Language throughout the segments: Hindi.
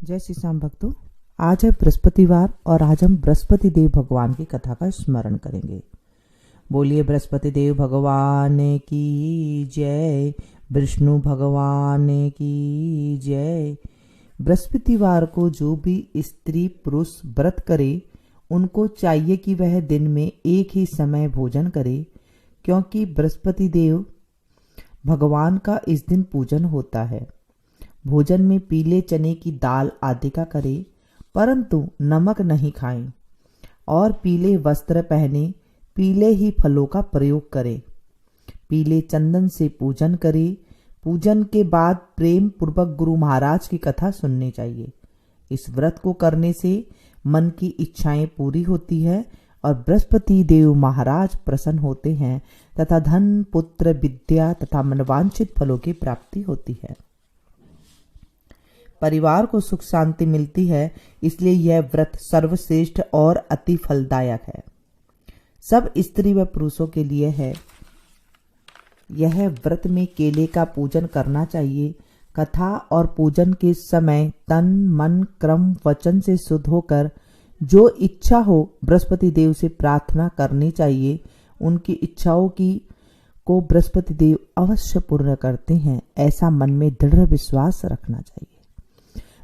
जय श्री श्याम भक्तों, आज है बृहस्पतिवार और आज हम बृहस्पति देव भगवान की कथा का स्मरण करेंगे। बोलिए बृहस्पति देव भगवान की जय, विष्णु भगवान की जय। बृहस्पतिवार को जो भी स्त्री पुरुष व्रत करे उनको चाहिए कि वह दिन में एक ही समय भोजन करे, क्योंकि बृहस्पति देव भगवान का इस दिन पूजन होता है। भोजन में पीले चने की दाल आदि का करें, परंतु नमक नहीं खाएं और पीले वस्त्र पहने, पीले ही फलों का प्रयोग करें। पीले चंदन से पूजन करें। पूजन के बाद प्रेम पूर्वक गुरु महाराज की कथा सुननी चाहिए। इस व्रत को करने से मन की इच्छाएं पूरी होती है और बृहस्पति देव महाराज प्रसन्न होते हैं तथा धन, पुत्र, विद्या तथा मनवांछित फलों की प्राप्ति होती है। परिवार को सुख शांति मिलती है, इसलिए यह व्रत सर्वश्रेष्ठ और अति फलदायक है। सब स्त्री व पुरुषों के लिए है। यह व्रत में केले का पूजन करना चाहिए। कथा और पूजन के समय तन, मन, क्रम, वचन से शुद्ध होकर जो इच्छा हो बृहस्पति देव से प्रार्थना करनी चाहिए। उनकी इच्छाओं को बृहस्पति देव अवश्य पूर्ण करते हैं, ऐसा मन में दृढ़ विश्वास रखना चाहिए।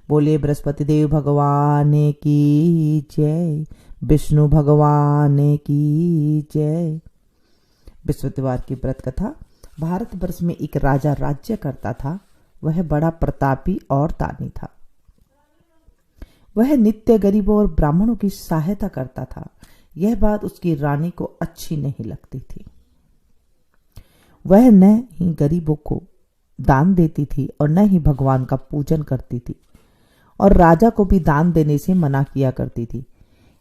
बोले बृहस्पति देव भगवान की जय, विष्णु भगवान की जय। बृहस्पतिवार की व्रत कथा। भारतवर्ष में एक राजा राज्य करता था। वह बड़ा प्रतापी और दानी था। वह नित्य गरीबों और ब्राह्मणों की सहायता करता था। यह बात उसकी रानी को अच्छी नहीं लगती थी। वह न ही गरीबों को दान देती थी और न ही भगवान का पूजन करती थी, और राजा को भी दान देने से मना किया करती थी।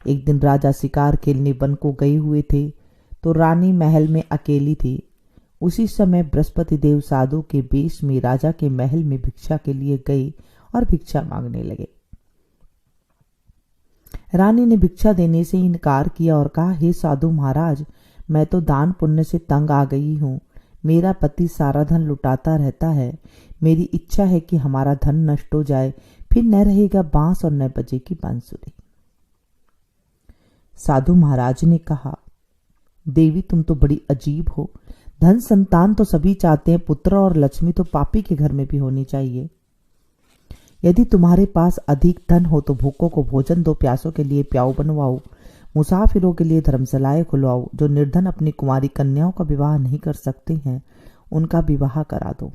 एक दिन राजा शिकार खेलने वन को गए हुए थे, तो रानी महल में अकेली थी। उसी समय बृहस्पति देव साधु के वेश में राजा के महल में भिक्षा के लिए गए और भिक्षा मांगने लगे। रानी ने भिक्षा देने से इनकार किया और कहा, हे साधु महाराज, मैं तो दान पुण्य से तंग आ गई हूँ। मेरा पति सारा धन लुटाता रहता है। मेरी इच्छा है कि हमारा धन नष्ट हो जाए, फिर न रहेगा बांस और न बजेगी बांसुरी। साधु महाराज ने कहा, देवी तुम तो बड़ी अजीब हो। धन संतान तो सभी चाहते हैं, पुत्र और लक्ष्मी तो पापी के घर में भी होनी चाहिए। यदि तुम्हारे पास अधिक धन हो तो भूखों को भोजन दो, प्यासों के लिए प्याऊ बनवाओ, मुसाफिरों के लिए धर्मशालाएं खुलवाओ। जो निर्धन अपनी कुमारी कन्याओं का विवाह नहीं कर सकते हैं, उनका विवाह करा दो।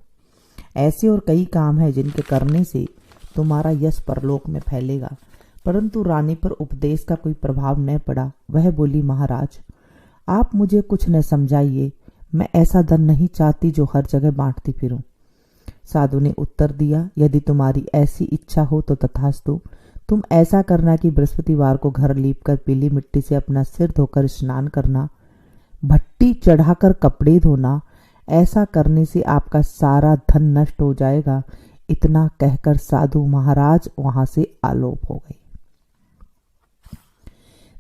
ऐसे और कई काम हैं जिनके करने से तुम्हारा यश परलोक में फैलेगा। परंतु रानी पर उपदेश का कोई प्रभाव न पड़ा। वह बोली, महाराज आप मुझे कुछ न समझाइए। मैं ऐसा धन नहीं चाहती जो हर जगह बांटती फिरूं। साधु ने उत्तर दिया, यदि तुम्हारी ऐसी इच्छा हो तो तथास्तु। तुम ऐसा करना कि बृहस्पतिवार को घर लीपकर पीली मिट्टी से अपना सिर धोकर स्नान करना, भट्टी चढ़ाकर कपड़े धोना। ऐसा करने से आपका सारा धन नष्ट हो जाएगा। इतना कहकर साधु महाराज वहां से आलोप हो गए।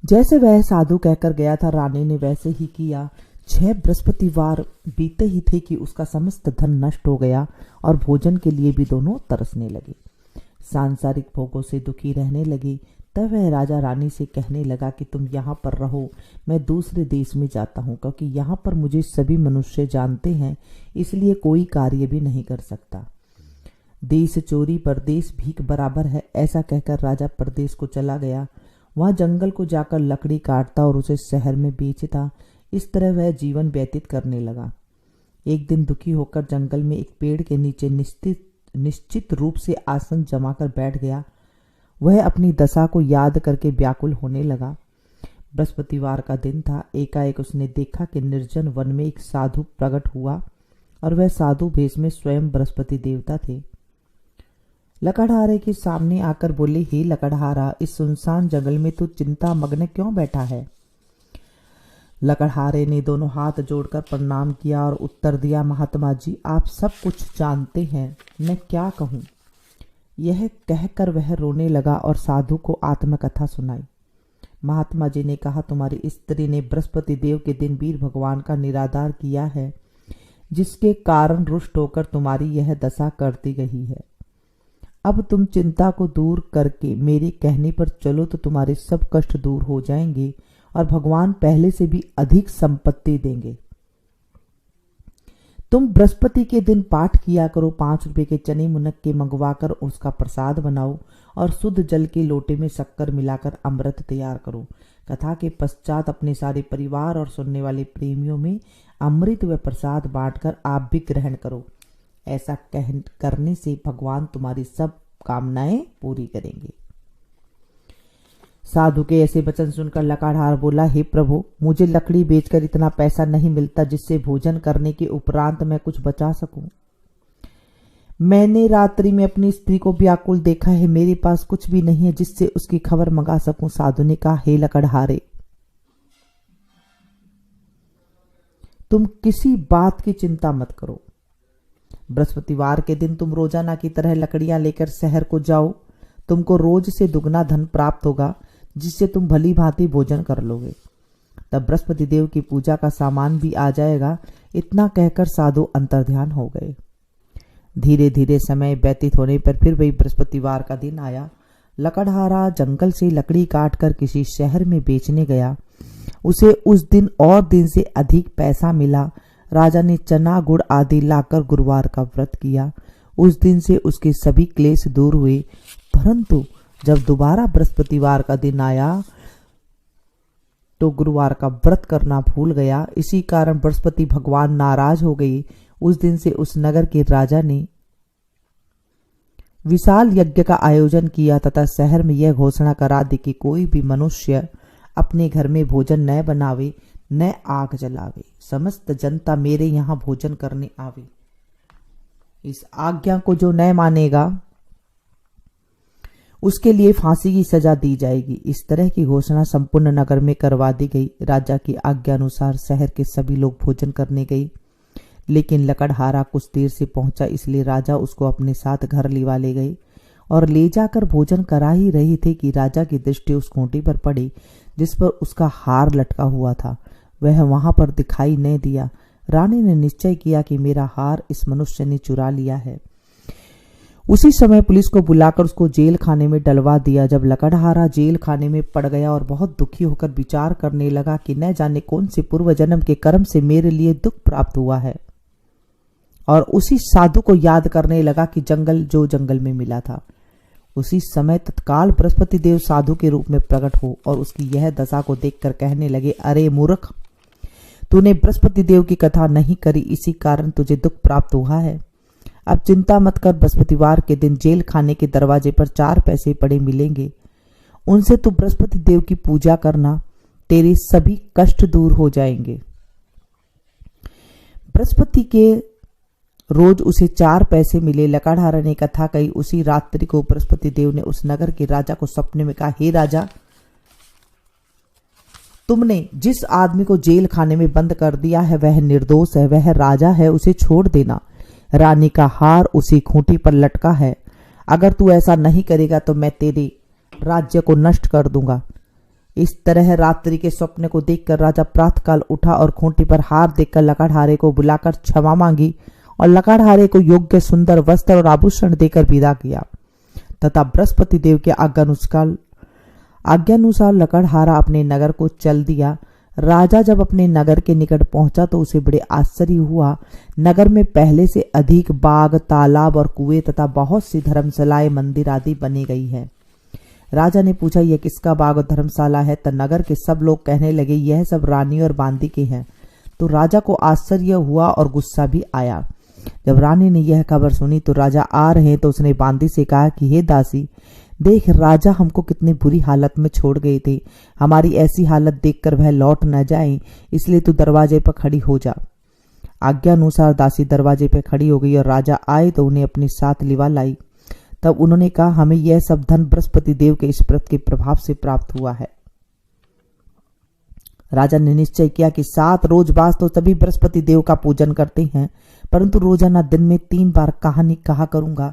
जैसे वह साधु कहकर गया था, रानी ने वैसे ही किया। 6 बृहस्पतिवार बीते ही थे कि उसका समस्त धन नष्ट हो गया और भोजन के लिए भी दोनों तरसने लगे। सांसारिक भोगों से दुखी रहने लगे। तब वह राजा रानी से कहने लगा कि तुम यहाँ पर रहो, मैं दूसरे देश में जाता हूँ, क्योंकि यहाँ पर मुझे सभी मनुष्य जानते हैं, इसलिए कोई कार्य भी नहीं कर सकता। देश चोरी परदेश भीख बराबर है। ऐसा कहकर राजा परदेश को चला गया। वहां जंगल को जाकर लकड़ी काटता और उसे शहर में बेचता। इस तरह वह जीवन व्यतीत करने लगा। एक दिन दुखी होकर जंगल में एक पेड़ के नीचे निश्चित रूप से आसन जमाकर बैठ गया। वह अपनी दशा को याद करके व्याकुल होने लगा। बृहस्पतिवार का दिन था। एकाएक उसने देखा कि निर्जन वन में एक साधु प्रकट हुआ और वह साधु भेष में स्वयं बृहस्पति देवता थे। लकड़हारे के सामने आकर बोले, हे लकड़हारा, इस सुनसान जंगल में तू चिंता मग्न क्यों बैठा है? लकड़हारे ने दोनों हाथ जोड़कर प्रणाम किया और उत्तर दिया, महात्मा जी आप सब कुछ जानते हैं, मैं क्या कहूँ। यह कहकर वह रोने लगा और साधु को आत्मकथा सुनाई। महात्मा जी ने कहा, तुम्हारी स्त्री ने बृहस्पति देव के दिन वीर भगवान का निरादर किया है, जिसके कारण रुष्ट होकर तुम्हारी यह दशा करती गई है। अब तुम चिंता को दूर करके मेरे कहने पर चलो तो तुम्हारे सब कष्ट दूर हो जाएंगे और भगवान पहले से भी अधिक संपत्ति देंगे। तुम बृहस्पति के दिन पाठ किया करो, 5 रुपए के चने मुनक्के मंगवाकर उसका प्रसाद बनाओ और शुद्ध जल के लोटे में शक्कर मिलाकर अमृत तैयार करो। कथा के पश्चात अपने सारे परिवार और सुनने वाले प्रेमियों में अमृत व प्रसाद बांटकर आप भी ग्रहण करो। ऐसा करने से भगवान तुम्हारी सब कामनाएं पूरी करेंगे। साधु के ऐसे वचन सुनकर लकाढ़ार बोला, हे प्रभु, मुझे लकड़ी बेचकर इतना पैसा नहीं मिलता जिससे भोजन करने के उपरांत मैं कुछ बचा सकूं। मैंने रात्रि में अपनी स्त्री को व्याकुल देखा है, मेरे पास कुछ भी नहीं है जिससे उसकी खबर मंगा सकूं। साधु ने कहा, हे लकड़हारे, तुम किसी बात की चिंता मत करो। बृहस्पतिवार के दिन तुम रोजाना की तरह लकड़ियां लेकर शहर को जाओ। तुमको रोज से दुगना धन प्राप्त होगा जिससे तुम भली भांति भोजन कर लोगे। तब बृहस्पति देव की पूजा का सामान भी आ जाएगा। इतना कहकर साधु अंतर्ध्यान हो गए। धीरे धीरे समय व्यतीत होने पर फिर वही बृहस्पतिवार का दिन आया। लकड़हारा जंगल से लकड़ी काटकर किसी शहर में बेचने गया। उसे उस दिन और दिन से अधिक पैसा मिला। राजा ने चना गुड़ आदि लाकर गुरुवार का व्रत किया। उस दिन से उसके सभी क्लेश दूर हुए। परंतु जब दोबारा बृहस्पतिवार का दिन आया तो गुरुवार का व्रत करना भूल गया। इसी कारण बृहस्पति भगवान नाराज हो गए। उस दिन से उस नगर के राजा ने विशाल यज्ञ का आयोजन किया तथा शहर में यह घोषणा करा दी कि कोई भी मनुष्य अपने घर में भोजन न बनावे न आग जलावे। समस्त जनता मेरे यहाँ भोजन करने आवे। इस आज्ञा को जो न मानेगा उसके लिए फांसी की सजा दी जाएगी। इस तरह की घोषणा संपूर्ण नगर में करवा दी गई। राजा की आज्ञा अनुसार शहर के सभी लोग भोजन करने गए, लेकिन लकड़हारा कुछ देर से पहुंचा, इसलिए राजा उसको अपने साथ घर लिवा ले गए और ले जाकर भोजन करा ही रहे थे कि राजा की दृष्टि उस खूंटी पर पड़ी जिस पर उसका हार लटका हुआ था। वह वहां पर दिखाई न दिया। रानी ने निश्चय किया कि मेरा हार इस मनुष्य ने चुरा लिया है। उसी समय पुलिस को बुलाकर उसको जेल खाने में डलवा दिया। जब लकड़हारा जेल खाने में पड़ गया और बहुत दुखी होकर विचार करने लगा कि न जाने कौन से पूर्व जन्म के कर्म से मेरे लिए दुख प्राप्त हुआ है, और उसी साधु को याद करने लगा कि जंगल में मिला था। उसी समय तत्काल बृहस्पति देव साधु के रूप में प्रकट हो और उसकी यह दशा को देखकर कहने लगे, अरे मूर्ख, तूने बृहस्पति देव की कथा नहीं करी, इसी कारण तुझे दुख प्राप्त हुआ है। अब चिंता मत कर, बृहस्पतिवार के दिन जेल खाने के दरवाजे पर 4 पैसे पड़े मिलेंगे। उनसे तू बृहस्पति देव की पूजा करना, तेरे सभी कष्ट दूर हो जाएंगे। बृहस्पति के रोज उसे 4 पैसे मिले। लकड़हारा ने कथा कही। उसी रात्रि को बृहस्पति देव ने उस नगर के राजा को सपने में कहा, हे राजा, तुमने जिस आदमी को जेल खाने में बंद कर दिया है वह निर्दोष है, वह राजा है, उसे छोड़ देना। रानी का हार उसी खूंटी पर लटका है। अगर तू ऐसा नहीं करेगा तो मैं तेरे राज्य को नष्ट कर दूंगा। इस तरह रात्रि के स्वप्न को देखकर राजा प्रातःकाल उठा और खूंटी पर हार देखकर लकड़हारे को बुलाकर क्षमा मांगी और लकड़हारे को योग्य सुंदर वस्त्र और आभूषण देकर विदा किया तथा बृहस्पति देव के आज्ञानुसार लकड़हारा अपने नगर को चल दिया। राजा जब अपने नगर के निकट पहुंचा तो उसे बड़े आश्चर्य हुआ। नगर में पहले से अधिक बाग, तालाब और कुएं तथा बहुत सी धर्मशालाएं, मंदिर आदि बनी गई है। राजा ने पूछा, यह किसका बाग और धर्मशाला है? तो नगर के सब लोग कहने लगे, यह सब रानी और बांदी के हैं। तो राजा को आश्चर्य हुआ और गुस्सा भी आया। जब रानी ने यह खबर सुनी तो राजा आ रहे तो उसने बांदी से कहा कि हे दासी, देख, राजा हमको कितनी बुरी हालत में छोड़ गए थे। हमारी ऐसी हालत देखकर वह लौट न जाए, इसलिए तू दरवाजे पर खड़ी हो जा। आज्ञा अनुसार दासी दरवाजे पर खड़ी हो गई और राजा आए तो उन्हें अपने साथ लिवा लाई। तब उन्होंने कहा, हमें यह सब धन बृहस्पति देव के इस व्रत के प्रभाव से प्राप्त हुआ है। राजा ने निश्चय किया कि 7 रोज बाद तो सभी बृहस्पति देव का पूजन करते हैं, परंतु रोजाना दिन में 3 बार कहानी कहा करूंगा,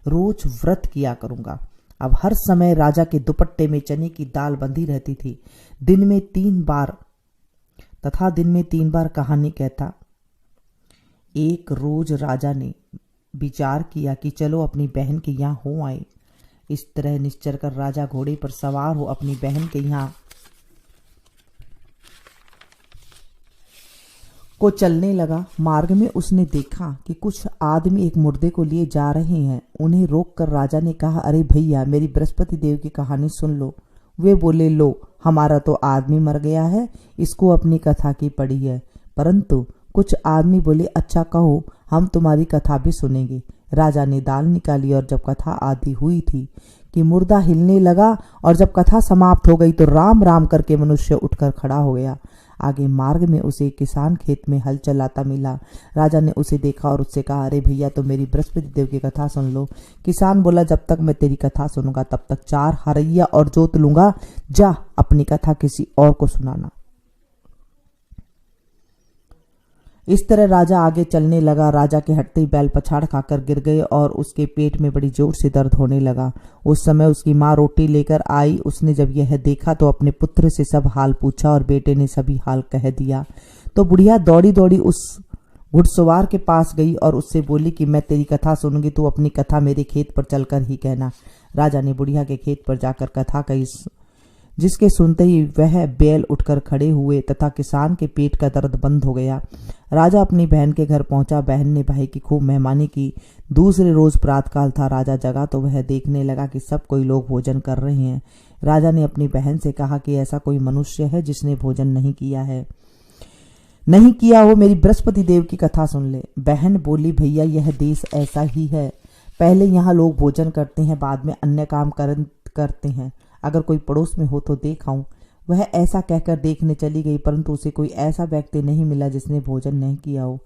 रोज व्रत किया करूंगा। अब हर समय राजा के दुपट्टे में चने की दाल बंधी रहती थी। दिन में 3 बार कहानी कहता। एक रोज राजा ने विचार किया कि चलो अपनी बहन के यहाँ हो आए। इस तरह निश्चर कर राजा घोड़े पर सवार हो अपनी बहन के यहाँ को चलने लगा। मार्ग में उसने देखा कि कुछ आदमी एक मुर्दे को लिए जा रहे हैं। उन्हें रोककर राजा ने कहा, अरे भैया, मेरी बृहस्पति देव की कहानी सुन लो। वे बोले, लो, हमारा तो आदमी मर गया है, इसको अपनी कथा की पड़ी है। परंतु कुछ आदमी बोले, अच्छा कहो, हम तुम्हारी कथा भी सुनेंगे। राजा ने दाल निकाली और जब कथा आदि हुई थी कि मुर्दा हिलने लगा और जब कथा समाप्त हो गई तो राम राम करके मनुष्य उठकर खड़ा हो गया। आगे मार्ग में उसे किसान खेत में हल चलाता मिला। राजा ने उसे देखा और उससे कहा, अरे भैया, तो मेरी बृहस्पति देव की कथा सुन लो। किसान बोला, जब तक मैं तेरी कथा सुनूंगा तब तक 4 हरैया और जोत लूंगा। जा अपनी कथा किसी और को सुनाना। इस तरह राजा आगे चलने लगा। राजा के हटते ही बैल पछाड़ खाकर गिर गए और उसके पेट में बड़ी जोर से दर्द होने लगा। उस समय उसकी माँ रोटी लेकर आई। उसने जब यह देखा तो अपने पुत्र से सब हाल पूछा और बेटे ने सभी हाल कह दिया। तो बुढ़िया दौड़ी दौड़ी उस घुड़सवार के पास गई और उससे बोली कि मैं तेरी कथा सुनूंगी, तू अपनी कथा मेरे खेत पर चलकर ही कहना। राजा ने बुढ़िया के खेत पर जाकर कथा कही, जिसके सुनते ही वह बैल उठकर खड़े हुए तथा किसान के पेट का दर्द बंद हो गया। राजा अपनी बहन के घर पहुंचा। बहन ने भाई की खूब मेहमानी की। दूसरे रोज प्रातःकाल था। राजा जगा तो वह देखने लगा कि सब कोई लोग भोजन कर रहे हैं। राजा ने अपनी बहन से कहा कि ऐसा कोई मनुष्य है जिसने भोजन नहीं किया है, नहीं किया हो, मेरी बृहस्पति देव की कथा सुन ले। बहन बोली, भैया, यह देश ऐसा ही है। पहले यहाँ लोग भोजन करते हैं, बाद में अन्य काम करते हैं। अगर कोई पड़ोस में हो तो देख आऊं। वह ऐसा कहकर देखने चली गई, परंतु उसे कोई ऐसा व्यक्ति नहीं मिला जिसने भोजन नहीं किया हो।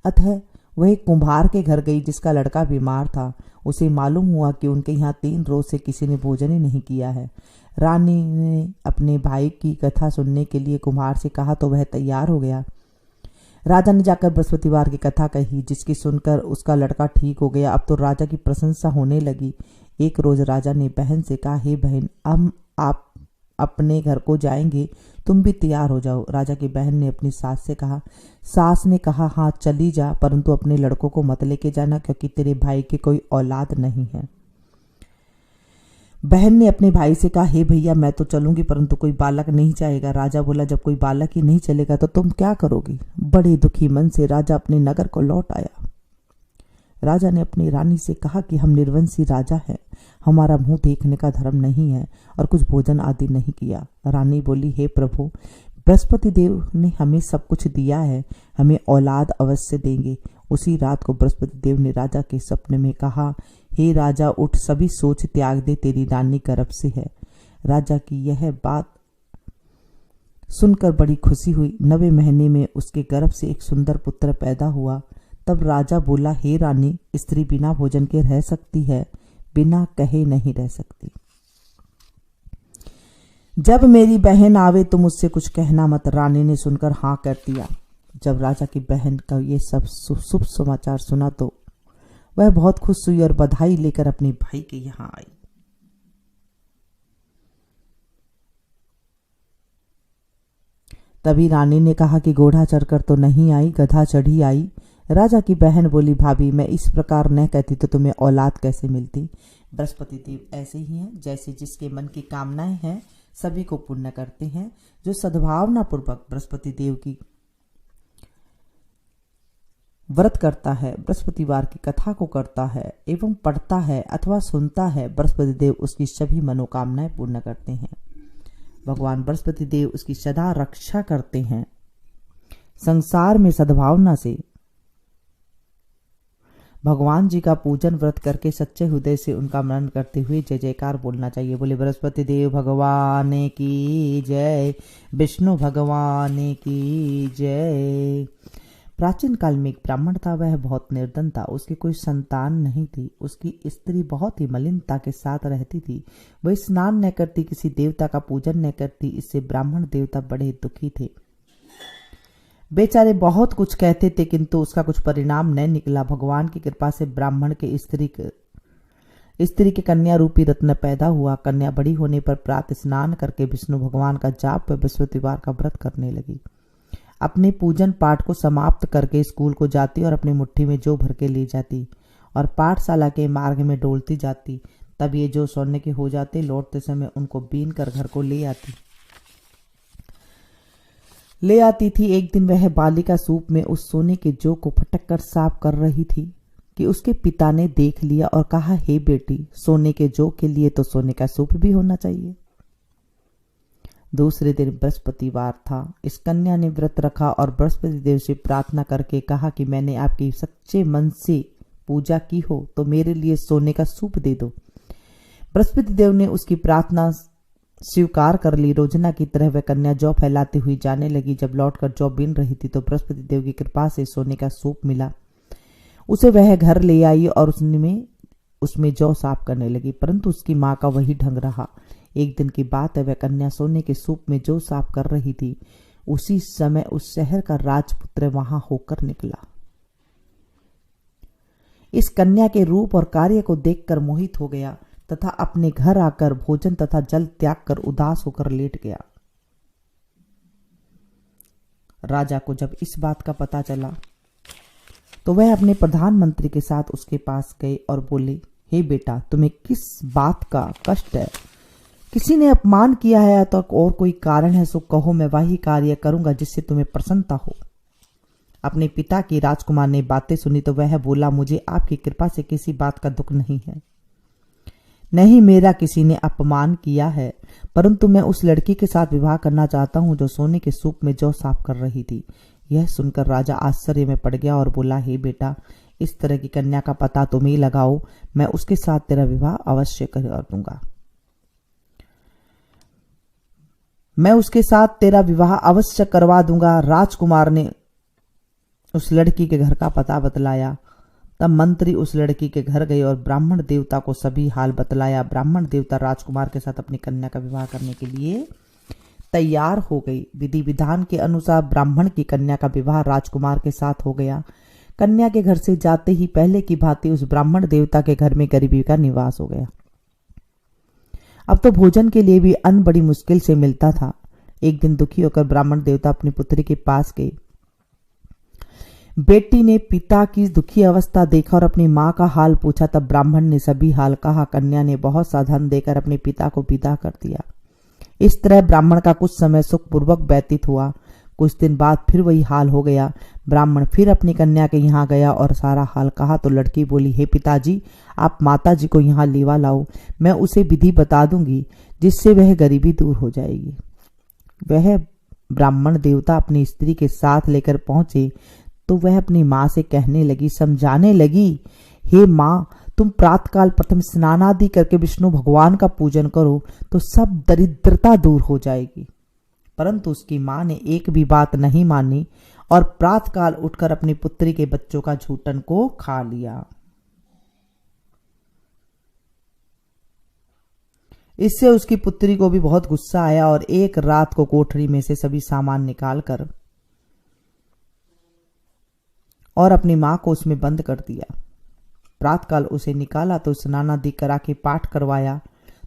अतः वह एक कुम्हार के घर गई जिसका लड़का बीमार था। उसे मालूम हुआ कि उनके यहाँ 3 रोज से किसी ने भोजन ही नहीं किया है। रानी ने अपने भाई की कथा सुनने के लिए कुम्हार से कहा तो वह तैयार हो गया। राजा ने जाकर बृहस्पतिवार की कथा कही, जिसकी सुनकर उसका लड़का ठीक हो गया। अब तो राजा की प्रशंसा होने लगी। एक रोज राजा ने बहन से कहा, हे बहन, हम आप अपने घर को जाएंगे, तुम भी तैयार हो जाओ। राजा की बहन ने अपनी सास से कहा। सास ने कहा, हाँ चली जा, परंतु अपने लड़कों को मत लेके जाना, क्योंकि तेरे भाई की कोई औलाद नहीं है। बहन ने अपने भाई से कहा, हे भैया, मैं तो चलूंगी, परंतु कोई बालक नहीं जाएगा। राजा बोला, जब कोई बालक ही नहीं चलेगा तो तुम क्या करोगी? बड़े दुखी मन से राजा अपने नगर को लौट आया। राजा ने अपनी रानी से कहा कि हम निर्वंशी राजा हैं, हमारा मुंह देखने का धर्म नहीं है और कुछ भोजन आदि नहीं किया। रानी बोली, हे प्रभु, बृहस्पति देव ने हमें सब कुछ दिया है, हमें औलाद अवश्य देंगे। उसी रात को बृहस्पति देव ने राजा के सपने में कहा, हे राजा, उठ, सभी सोच त्याग दे, तेरी रानी गर्भ से है। राजा की यह बात सुनकर बड़ी खुशी हुई। 9वें महीने में उसके गर्भ से एक सुंदर पुत्र पैदा हुआ। तब राजा बोला, हे रानी, स्त्री बिना भोजन के रह सकती है, बिना कहे नहीं रह सकती। जब मेरी बहन आवे तो मुझसे कुछ कहना मत। रानी ने सुनकर हाँ कर दिया। जब राजा की बहन का ये सब शुभ समाचार सुना तो वह बहुत खुश हुई और बधाई लेकर अपने भाई के यहाँ आई। तभी रानी ने कहा कि घोड़ा चढ़कर तो नहीं आई, गधा चढ़ी आई। राजा की बहन बोली, भाभी, मैं इस प्रकार न कहती तो तुम्हें औलाद कैसे मिलती? बृहस्पति देव ऐसे ही हैं, जैसे जिसके मन की कामनाएं हैं सभी को पूर्ण करते हैं। जो सद्भावना पूर्वक बृहस्पति देव की व्रत करता है, बृहस्पतिवार की कथा को करता है एवं पढ़ता है अथवा सुनता है, बृहस्पति देव उसकी सभी मनोकामनाएं पूर्ण करते हैं। भगवान बृहस्पति देव उसकी सदा रक्षा करते हैं। संसार में सद्भावना से भगवान जी का पूजन व्रत करके सच्चे हृदय से उनका मनन करते हुए जय जयकार बोलना चाहिए। बोले बृहस्पति देव भगवान की जय, विष्णु भगवान की जय। प्राचीन काल में एक ब्राह्मण था, वह बहुत निर्धन था, उसकी कोई संतान नहीं थी। उसकी स्त्री बहुत ही मलिनता के साथ रहती थी। वह स्नान न करती, किसी देवता का पूजन न करती। इससे ब्राह्मण देवता बड़े दुखी थे। बेचारे बहुत कुछ कहते थे, किंतु उसका कुछ परिणाम न निकला। भगवान की कृपा से ब्राह्मण के स्त्री के कन्या रूपी रत्न पैदा हुआ। कन्या बड़ी होने पर प्रातः स्नान करके विष्णु भगवान का जाप व बृहस्पतिवार का व्रत करने लगी। अपने पूजन पाठ को समाप्त करके स्कूल को जाती और अपनी मुट्ठी में जौ भर के ले जाती और पाठशाला के मार्ग में डोलती जाती। तब ये जो सोने के हो जाते, लौटते समय उनको बीन कर घर को ले आती थी। एक दिन वह बालिका सूप में उस सोने के जौ को फटक कर साफ कर रही थी कि उसके पिता ने देख लिया और कहा, हे बेटी, सोने के जौ के लिए तो सोने का सूप भी होना चाहिए। दूसरे दिन बृहस्पतिवार था। इस कन्या ने व्रत रखा और बृहस्पति देव से प्रार्थना करके कहा कि मैंने आपकी सच्चे मन से पूजा की हो तो मेरे लिए सोने का सूप दे दो। बृहस्पति देव ने उसकी प्रार्थना स्वीकार कर ली। रोजना की तरह वह कन्या जौ फैलाती हुई जाने लगी। जब लौटकर जौ बीन रही थी तो बृहस्पति देव की कृपा से सोने का सूप मिला। उसे वह घर ले आई और उसमें जौ साफ करने लगी, परंतु उसकी माँ का वही ढंग रहा। एक दिन की बात है, वह कन्या सोने के सूप में जौ साफ कर रही थी। उसी समय उस शहर का राजपुत्र वहां होकर निकला। इस कन्या के रूप और कार्य को देखकर मोहित हो गया तथा अपने घर आकर भोजन तथा जल त्याग कर उदास होकर लेट गया। राजा को जब इस बात का पता चला तो वह अपने प्रधानमंत्री के साथ उसके पास गए और बोले, हे बेटा, तुम्हें किस बात का कष्ट है? किसी ने अपमान किया है तो और कोई कारण है सो कहो, मैं वही कार्य करूंगा जिससे तुम्हें प्रसन्नता हो। अपने पिता की राजकुमार ने बातें सुनी तो वह बोला, मुझे आपकी कृपा से किसी बात का दुख नहीं है। नहीं, मेरा किसी ने अपमान किया है, परंतु मैं उस लड़की के साथ विवाह करना चाहता हूं जो सोने के सूप में जौ साफ कर रही थी। यह सुनकर राजा आश्चर्य में पड़ गया और बोला, हे बेटा, इस तरह की कन्या का पता तुम ही लगाओ, मैं उसके साथ तेरा विवाह अवश्य कर दूंगा। मैं उसके साथ तेरा विवाह अवश्य करवा दूंगा। राजकुमार ने उस लड़की के घर का पता बतलाया। तब मंत्री उस लड़की के घर गए और ब्राह्मण देवता को सभी हाल बतलाया। ब्राह्मण देवता राजकुमार के साथ अपनी कन्या का विवाह करने के लिए तैयार हो गई। विधि विधान के अनुसार ब्राह्मण की कन्या का विवाह राजकुमार के साथ हो गया। कन्या के घर से जाते ही पहले की भांति उस ब्राह्मण देवता के घर में गरीबी का निवास हो गया। अब तो भोजन के लिए भी अन्न बड़ी मुश्किल से मिलता था। एक दिन दुखी होकर ब्राह्मण देवता अपनी पुत्री के पास गए। बेटी ने पिता की दुखी अवस्था देखा और अपनी माँ का हाल पूछा। तब ब्राह्मण ने सभी हाल कहा। कन्या ने बहुत सा धन देकर अपने पिता को विदा कर दिया। इस तरह ब्राह्मण का कुछ समय सुखपूर्वक व्यतीत हुआ। कुछ दिन बाद फिर वही हाल हो गया। ब्राह्मण फिर अपनी कन्या के यहाँ गया और सारा हाल कहा तो लड़की बोली, हे पिताजी, आप माताजी को यहाँ लेवा लाओ, मैं उसे विधि बता दूंगी जिससे वह गरीबी दूर हो जाएगी। वह ब्राह्मण देवता अपनी स्त्री के साथ लेकर पहुंचे तो वह अपनी माँ से कहने लगी, समझाने लगी, हे माँ, तुम प्रातःकाल प्रथम स्नान आदि करके विष्णु भगवान का पूजन करो तो सब दरिद्रता दूर हो जाएगी। परंतु उसकी माँ ने एक भी बात नहीं मानी और प्रातःकाल उठकर अपनी पुत्री के बच्चों का झूठन को खा लिया। इससे उसकी पुत्री को भी बहुत गुस्सा आया और एक रात को कोठरी में से सभी सामान निकालकर और अपनी मां को उसमें बंद कर दिया। प्रातःकाल उसे निकाला तो स्नान आदि करा के पाठ करवाया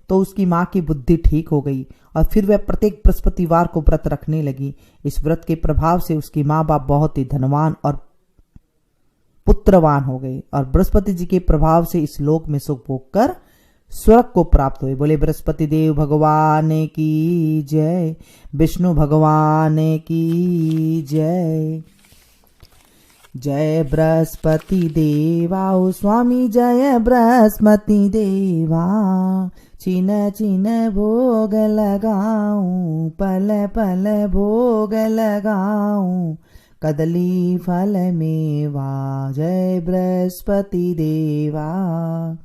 तो उसकी मां की बुद्धि ठीक हो गई और फिर वह प्रत्येक बृहस्पतिवार को व्रत रखने लगी। इस व्रत के प्रभाव से उसकी माँ बाप बहुत ही धनवान और पुत्रवान हो गए और बृहस्पति जी के प्रभाव से इस लोक में सुख भोग कर स्वर्ग को प्राप्त हुए। बोले बृहस्पति देव भगवान की जय, विष्णु भगवान की जय। जय बृहस्पति देवा ओ स्वामी, जय बृहस्पति देवा। चिन चिन भोग लगाऊं, पल पल भोग लगाऊं, कदली फल मेवा। जय बृहस्पति देवा।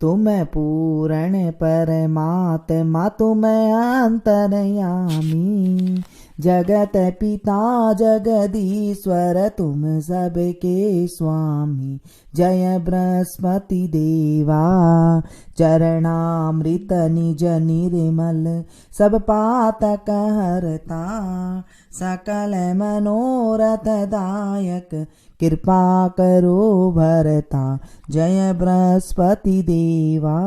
तुम पूर्ण परमात्मा, तुम अंतर्यामी, जगत पिता जगदीश्वर, तुम सबके स्वामी। जय बृहस्पति देवा। चरणामृत निज निर्मल, सब पातक हरता, सकल मनोरथ दायक, कृपा करो भरता जय बृहस्पति देवा।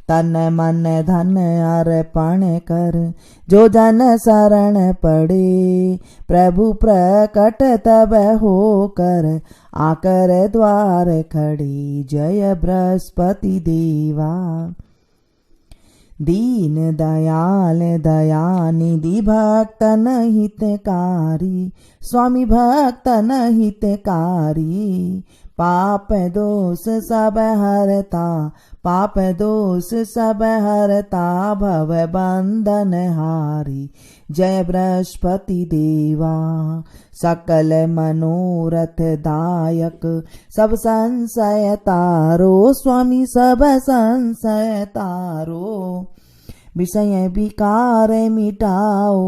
तन मन धन अर्पण कर जो जन शरण पड़े, प्रभु प्रकट तब होकर आकर द्वार खड़े, जय बृहस्पति देवा। दीन दयाल दयानिधि भक्तन हितकारी, स्वामी भक्तन हितकारी। पाप दोष सब हरता, पाप दोष सब हरता, भव बंधन हारी, जय बृहस्पति देवा। सकल मनोरथ दायक सब संशय तारो, स्वामी सब संशय तारो। विषय विकार मिटाओ,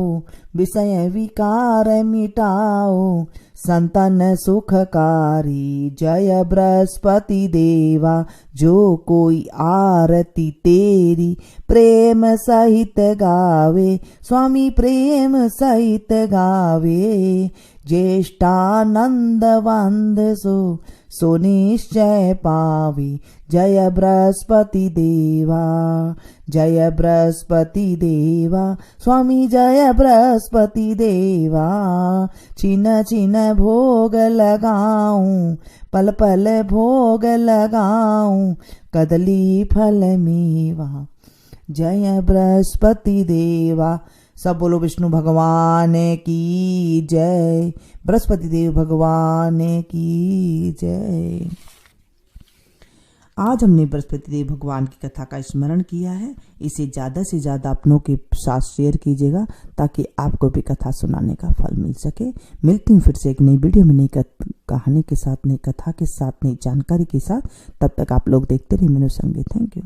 विषय विकार मिटाओ, संतन सुखकारी, जय बृहस्पति देवा। जो कोई आरती तेरी प्रेम सहित गावे, स्वामी प्रेम सहित गावे। ज्येष्ठानंद वंद सो निश्चय पावे, जय बृहस्पति देवा। जय बृहस्पति देवा, स्वामी जय बृहस्पति देवा। छिन छिन भोग लगाऊं, पल पल भोग लगाऊं, कदली फल मेवा, जय बृहस्पति देवा। सब बोलो विष्णु भगवान की जय, बृहस्पति देव भगवान की जय। आज हमने बृहस्पति देव भगवान की कथा का स्मरण किया है। इसे ज़्यादा से ज़्यादा अपनों के साथ शेयर कीजिएगा ताकि आपको भी कथा सुनाने का फल मिल सके। मिलती हूँ फिर से एक नई वीडियो में, नई कहानी के साथ, नई कथा के साथ, नई जानकारी के साथ। तब तक आप लोग देखते रहिए मेनू संगीत। Thank you.